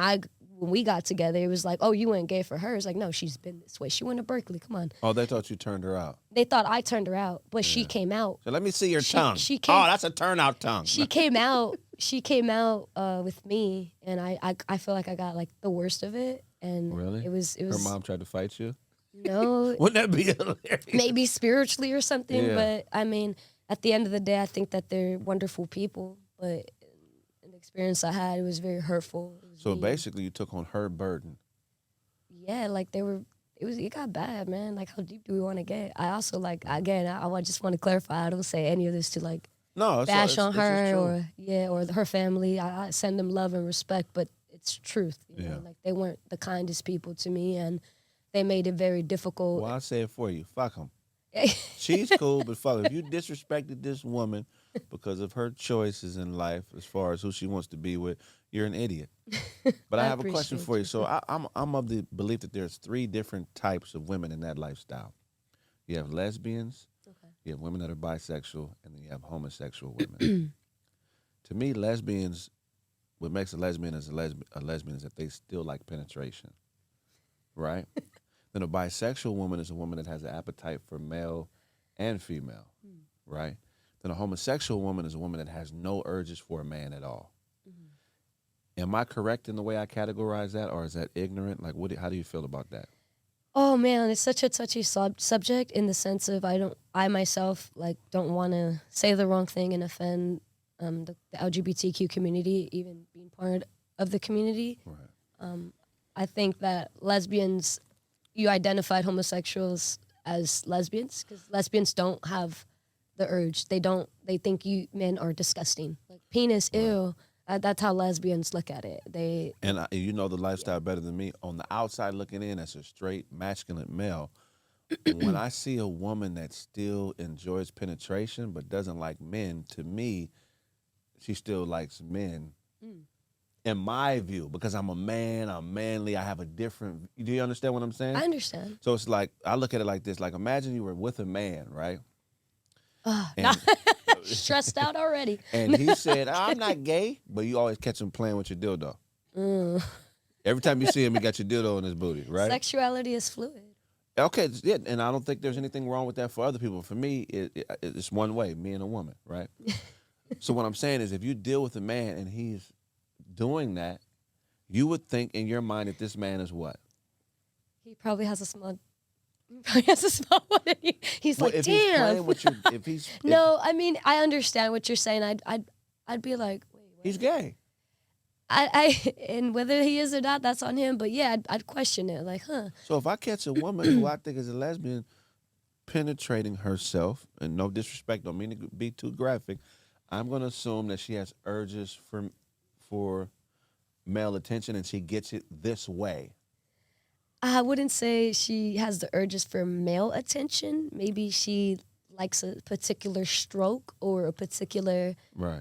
we got together, it was like, oh, you went gay for her. It's like, no, she's been this way. She went to Berkeley. Come on. Oh, they thought you turned her out. They thought I turned her out, but she came out. So let me see your tongue. She came, oh, that's a turnout tongue. She came out. She came out with me, and I feel like I got like the worst of it. And Really? it was. Her mom tried to fight you? No. Wouldn't that be hilarious? Maybe spiritually or something, Yeah. but I mean, at the end of the day, I think that they're wonderful people, but in the experience I had, it was very hurtful. It was So mean. basically, you took on her burden. Yeah, like it got bad, man. Like, how deep do we want to get? I also, like, again, I just want to clarify, I don't say any of this to, like, No, bash on it's just her true. or her family. I send them love and respect, but it's truth. You know? Yeah. Like, they weren't the kindest people to me, and they made it very difficult. Well, I'll say it for you. Fuck them. She's cool, but fuck, if you disrespected this woman because of her choices in life as far as who she wants to be with, you're an idiot. But I have a question appreciate for you. you. So I'm of the belief that there's 3 different types of women in that lifestyle. You have lesbians, you have women that are bisexual, and then you have homosexual women. To me, lesbians, what makes a lesbian as a lesbian is that they still like penetration, right? Then a bisexual woman is a woman that has an appetite for male and female, right? Then a homosexual woman is a woman that has no urges for a man at all. Am I correct in the way I categorize that, or is that ignorant? Like, how do you feel about that? Oh man, it's such a touchy subject in the sense of I myself like don't want to say the wrong thing and offend the LGBTQ community, even being part of the community. Right. I think that lesbians, you identified homosexuals as lesbians because lesbians don't have the urge. They think you men are disgusting. Like penis, ew. That's how lesbians look at it. And you know the lifestyle better than me. On the outside looking in, as a straight masculine male, when I see a woman that still enjoys penetration but doesn't like men, to me, she still likes men. In my view, because I'm a man, I'm manly, I have a different. Do you understand what I'm saying? I understand. So it's like I look at it like this: like imagine you were with a man, right? Stressed out already. And he said, I'm not gay, but you always catch him playing with your dildo. Every time you see him, you got your dildo in his booty, right? Sexuality is fluid. Okay, yeah, and I don't think there's anything wrong with that for other people. For me, it's one way, me and a woman, right? So what I'm saying is if you deal with a man and he's doing that, you would think in your mind that this man is what? He probably has a small one. He's Well, like, if he's damn. playing with you, if No, I mean, I understand what you're saying. I'd be like, wait, what? he's gay. And whether he is or not, that's on him. But yeah, I'd question it. Like, huh? So if I catch a woman who I think is a lesbian penetrating herself, and no disrespect, don't mean to be too graphic, I'm going to assume that she has urges for male attention and she gets it this way. I wouldn't say she has the urges for male attention. Maybe she likes a particular stroke or a particular Right.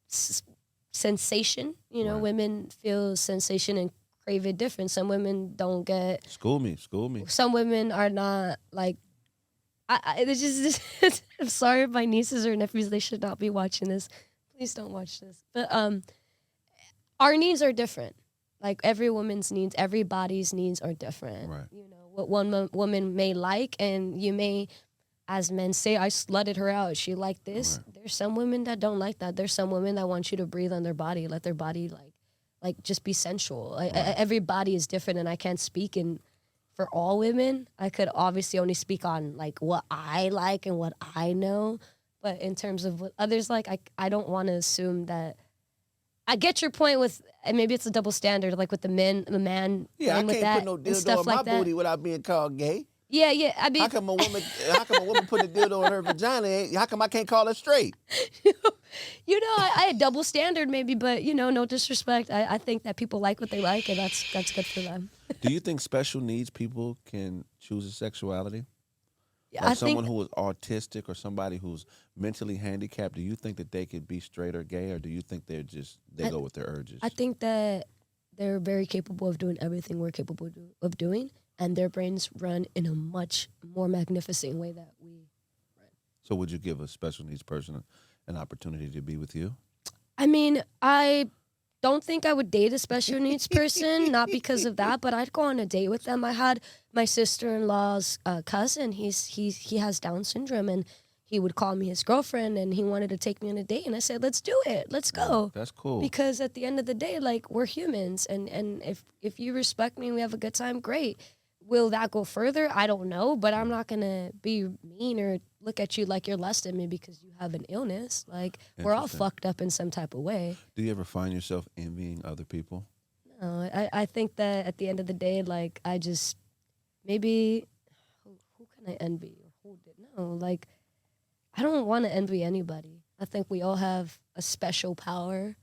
sensation. You know, Right. women feel sensation and crave it different. Some women don't get. School me. Some women are not like. It's just. I'm sorry, if my nieces or nephews, they should not be watching this. Please don't watch this. But our needs are different. Like every woman's needs, everybody's needs are different. Right. You know what one woman may like, and you may as men say, I slutted her out. She liked this. Right. There's some women that don't like that. There's some women that want you to breathe on their body, let their body like just be sensual. Every body is different, and I can't speak for all women. I could obviously only speak on like what I like and what I know. But in terms of what others like, I don't want to assume that. I get your point with, and maybe it's a double standard, like with the man Yeah, I playing with can't that put no and dildo stuff in like my that. booty without being called gay. Yeah. I mean, How come a woman put a dildo in her vagina? How come I can't call her straight? you know, I had double standard maybe, but you know, no disrespect. I think that people like what they like, and that's good for them. Do you think special needs people can choose a sexuality? Yeah, Like I someone think who is autistic or somebody who's mentally handicapped, do you think that they could be straight or gay, or do you think they go with their urges? I think that they're very capable of doing everything we're capable of doing, and their brains run in a much more magnificent way that we. So would you give a special needs person an opportunity to be with you? I mean, I don't think I would date a special needs person, not because of that, but I'd go on a date with them. I had my sister-in-law's cousin. He has Down syndrome, and he would call me his girlfriend, and he wanted to take me on a date, and I said, let's do it. Let's go. That's cool. Because at the end of the day, like, we're humans, and if you respect me and we have a good time, great. Will that go further? I don't know, but I'm not going to be mean or look at you like you're less than me because you have an illness. Like, we're all Interesting. fucked up in some type of way. Do you ever find yourself envying other people? No, I think that at the end of the day, like, I just, maybe, who can I envy or hold it? No, like, I don't want to envy anybody. I think we all have a special power,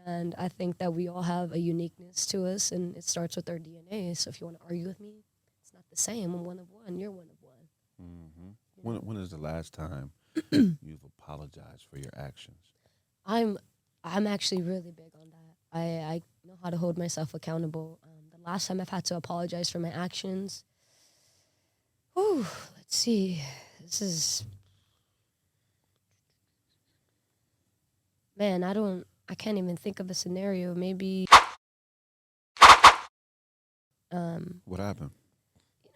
and I think that we all have a uniqueness to us, and it starts with our DNA. So if you want to argue with me, it's not the same. I'm one of one. You're one of one. Mm-hmm. When is the last time you've apologized for your actions? I'm actually really big on that. I know how to hold myself accountable. The last time I've had to apologize for my actions, let's see. This is, man, I can't even think of a scenario. Maybe, What happened?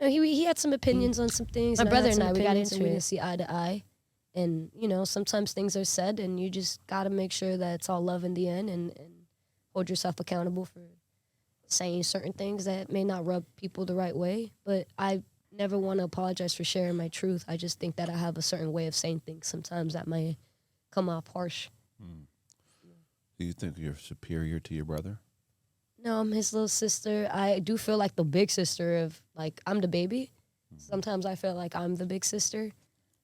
you know, he had some opinions on some things. My brother and I, we got into it. We didn't see eye to eye. And, you know, sometimes things are said, and you just got to make sure that it's all love in the end, and hold yourself accountable for saying certain things that may not rub people the right way. But I never want to apologize for sharing my truth. I just think that I have a certain way of saying things sometimes that might come off harsh. Do you think you're superior to your brother? No, I'm his little sister. I do feel like the big sister of, like, I'm the baby. Sometimes I feel like I'm the big sister.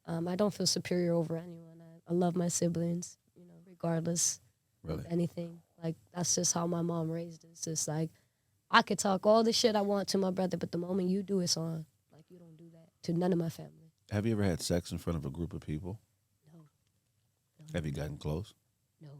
I don't feel superior over anyone. I love my siblings, you know, regardless Really? of anything. Like, that's just how my mom raised us. It's like, I could talk all the shit I want to my brother, but the moment you do, it's on. Like, you don't do that to none of my family. Have you ever had sex in front of a group of people? No. Have you gotten close? No.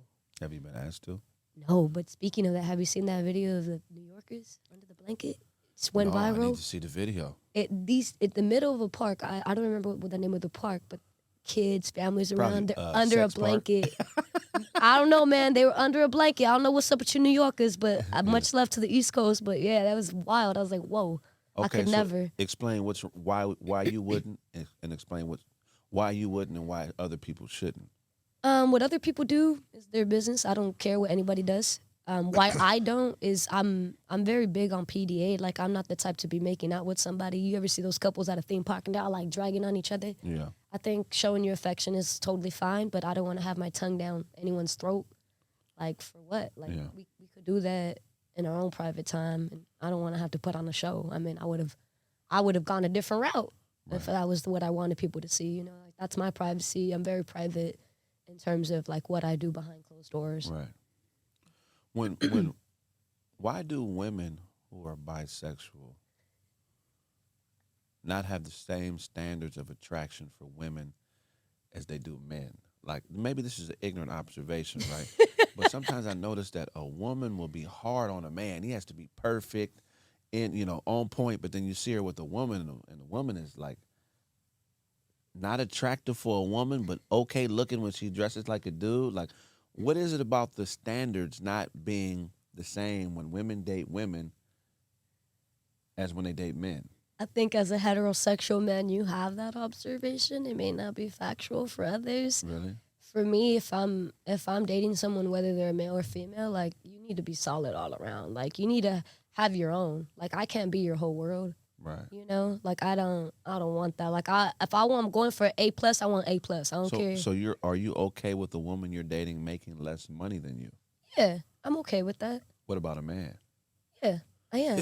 Have you been asked to? No, but speaking of that, have you seen that video of the New Yorkers under the blanket? It went No, I viral. need to see the video. At the middle of a park. I don't remember what the name of the park, but kids, families around, they're under a Sex Park. blanket. I don't know, man. They were under a blanket. I don't know what's up with you New Yorkers, but much love to the East Coast. But yeah, that was wild. I was like, whoa, I Okay, could so never. explain why you wouldn't, and explain why you wouldn't and why other people shouldn't. What other people do is their business. I don't care what anybody does. Why I don't is I'm very big on PDA. Like, I'm not the type to be making out with somebody. You ever see those couples at a theme park and they're all like dragging on each other? Yeah. I think showing your affection is totally fine, but I don't want to have my tongue down anyone's throat. Like, for what? Like, Yeah. we could do that in our own private time, and I don't want to have to put on a show. I mean, I would have gone a different route if that was what I wanted people to see. You know, like, that's my privacy. I'm very private in terms of like what I do behind closed doors. Right. Why do women who are bisexual not have the same standards of attraction for women as they do men? Like, maybe this is an ignorant observation, right? But sometimes I notice that a woman will be hard on a man. He has to be perfect and, you know, on point. But then you see her with a woman, and the woman is like not attractive for a woman, but okay looking when she dresses like a dude. Like, what is it about the standards not being the same when women date women as when they date men? I think as a heterosexual man, you have that observation. It may not be factual for others. Really? For me, if I'm dating someone, whether they're male or female, like you need to be solid all around. Like you need to have your own. Like I can't be your whole world. Right. You know, like I don't want that. Like if I'm going for A plus, I want A plus. I don't care. So are you okay with the woman you're dating making less money than you? Yeah, I'm okay with that. What about a man? Yeah, I am.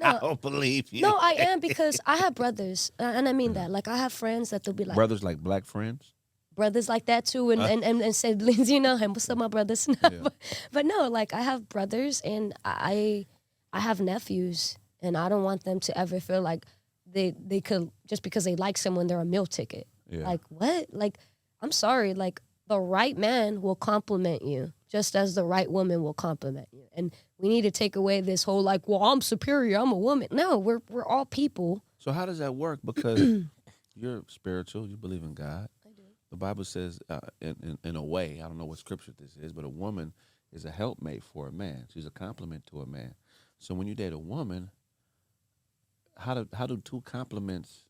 I don't believe you. No, I am because I have brothers, and I mean that. Like I have friends that they'll be like Brothers like black friends? brothers like that too, and siblings, you know. And what's up, my brothers? but no, like I have brothers, and I have nephews, and I don't want them to ever feel like they could just because they like someone they're a meal ticket. Yeah. Like what? Like I'm sorry, like the right man will compliment you just as the right woman will compliment you. And we need to take away this whole like, well, I'm superior, I'm a woman. No, we're all people. So how does that work? Because you're spiritual, you believe in God. I do. The Bible says, in a way, I don't know what scripture this is, but a woman is a helpmate for a man. She's a complement to a man. So when you date a woman, how do two complements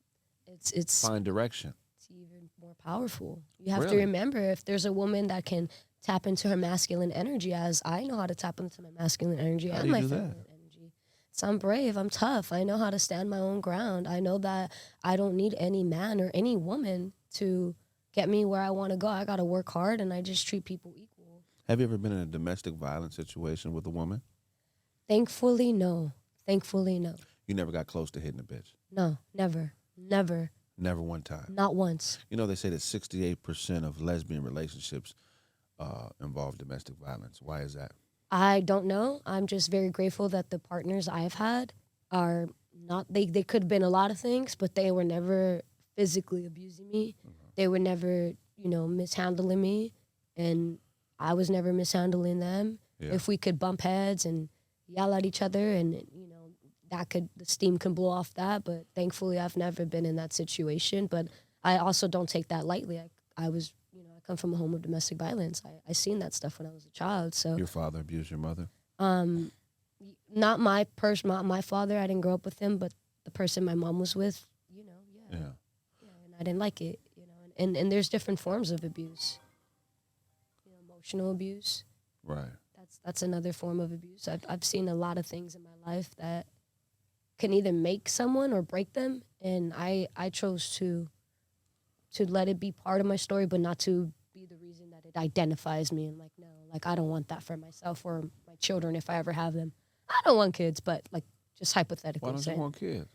It's find direction? It's even more powerful. You have to Really? remember if there's a woman that can tap into her masculine energy, as I know how to tap into my masculine energy How and do you my do that? feminine energy. So I'm brave, I'm tough. I know how to stand my own ground. I know that I don't need any man or any woman to get me where I want to go. I got to work hard, and I just treat people equal. Have you ever been in a domestic violence situation with a woman? Thankfully, no. Thankfully, no. You never got close to hitting a bitch? No, never. Never. Never one time? Not once. You know, they say that 68% of lesbian relationships involve domestic violence. Why is that? I don't know. I'm just very grateful that the partners I've had are not, they could have been a lot of things, but they were never physically abusing me. They were never, mishandling me, and I was never mishandling them. Yeah. If we could bump heads and yell at each other, and, the steam can blow off that, but thankfully I've never been in that situation. But I also don't take that lightly. I was, I come from a home of domestic violence. I seen that stuff when I was a child. So Your father abused your mother? not my father. I didn't grow up with him, but the person my mom was with, Yeah. and I didn't like it, and there's different forms of abuse. Emotional abuse. Right. That's another form of abuse. I've seen a lot of things in my life that can either make someone or break them, and I chose to let it be part of my story, but not to be the reason that it identifies me. And no, I don't want that for myself or my children if I ever have them. I don't want kids, but just hypothetically Why don't saying. you want kids?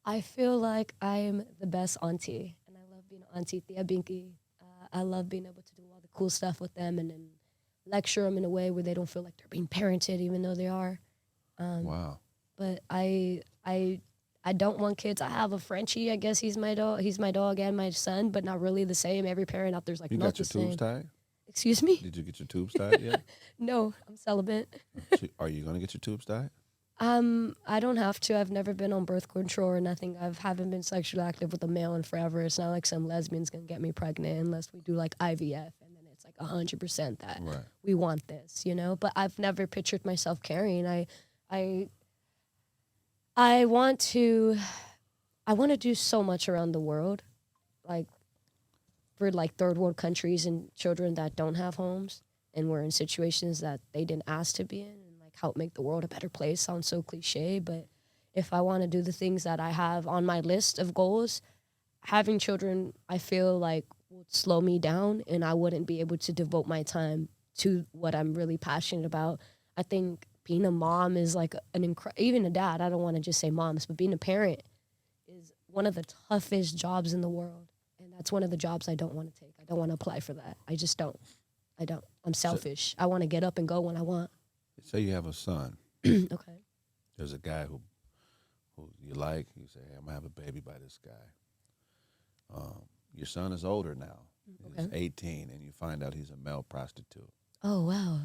I feel like I'm the best auntie, and I love being an auntie, Tia Binky. I love being able to do all the cool stuff with them and then lecture them in a way where they don't feel like they're being parented, even though they are. Wow. But I don't want kids. I have a Frenchie. I guess he's my dog. He's my dog and my son, but not really the same. Every parent out there's You not got the your same. tubes tied? Excuse me? Did you get your tubes tied yet? No, I'm celibate. Are you going to get your tubes tied? I don't have to. I've never been on birth control or nothing. Haven't been sexually active with a male in forever. It's not like some lesbian's gonna get me pregnant unless we do IVF, and then it's 100% that Right. we want this, But I've never pictured myself carrying. I want to do so much around the world, for third world countries and children that don't have homes and were in situations that they didn't ask to be in, and help make the world a better place. Sounds so cliche, but if I want to do the things that I have on my list of goals, having children, I feel would slow me down, and I wouldn't be able to devote my time to what I'm really passionate about. I think being a mom is even a dad. I don't want to just say moms, but being a parent is one of the toughest jobs in the world, and that's one of the jobs I don't want to take. I don't want to apply for that. I just don't. I don't. I'm selfish. I want to get up and go when I want. Say you have a son. Okay. There's a guy who you like. You say, hey, I'm going to have a baby by this guy. Your son is older now. He's 18, and you find out he's a male prostitute. Oh, wow.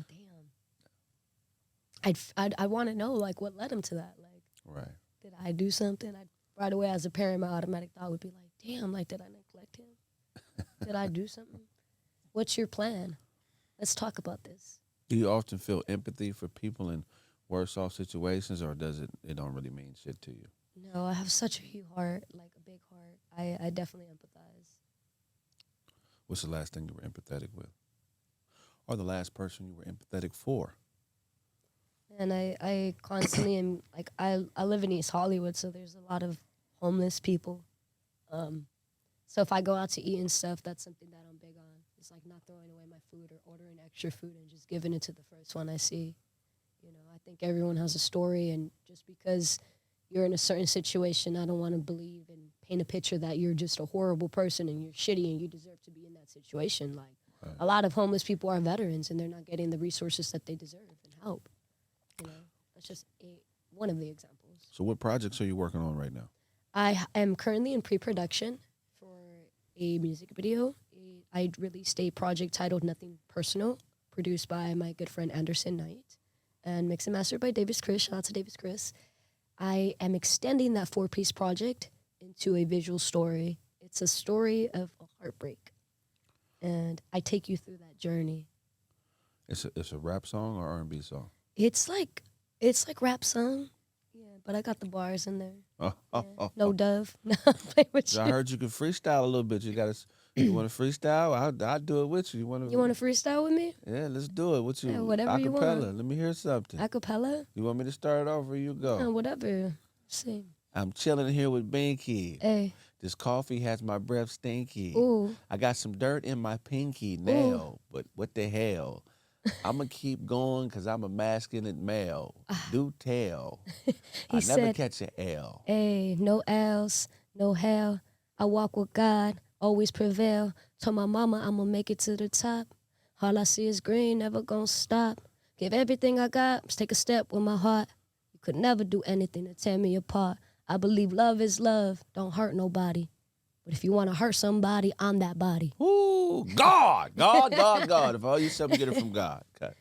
Damn. I want to know, what led him to that. Right. Did I do something? Right away, as a parent, my automatic thought would be damn, did I neglect him? Did I do something? What's your plan? Let's talk about this. Do you often feel empathy for people in worse off situations, or does it don't really mean shit to you? No, I have such a huge heart, like a big heart. I definitely empathize. What's the last thing you were empathetic with? Or the last person you were empathetic for? And I constantly am, like, I live in East Hollywood, so there's a lot of homeless people. So if I go out to eat and stuff, that's something that I'm big on. It's like not throwing away my food or ordering extra food and just giving it to the first one I see. You know, I think everyone has a story, and just because you're in a certain situation, I don't want to believe and paint a picture that you're just a horrible person and you're shitty and you deserve to be in that situation. Like, a lot of homeless people are veterans and they're not getting the resources that they deserve and help. You know, that's just one of the examples. So what projects are you working on right now? I am currently in pre-production for a music video. I released a project titled Nothing Personal, produced by my good friend Anderson Knight, and mixed and mastered by Davis Chris. Shout out to Davis Chris. I am extending that 4-piece project into a visual story. It's a story of a heartbreak, and I take you through that journey. It's a rap song or R&B song? It's like rap song, yeah, but I got the bars in there. No Dove. No, play with you. I heard you can freestyle a little bit. You want to freestyle? I'll do it with you. You want to freestyle with me? Yeah, let's do it. What you? Yeah, whatever you want. Acapella. Let me hear something. Acapella? You want me to start it off or you go? Whatever. Sing. I'm chilling here with Binky. Hey. This coffee has my breath stinky. Ooh. I got some dirt in my pinky nail, but what the hell? I'ma keep going because I'm a masculine male. Do tell. I never catch an L. Hey, no L's, no hell. I walk with God, always prevail. Told my mama I'ma make it to the top. All I see is green, never gonna stop. Give everything I got, just take a step with my heart. You could never do anything to tear me apart. I believe love is love, don't hurt nobody. But if you want to hurt somebody, I'm that body. Ooh, God. If all you something, get it from God. Okay.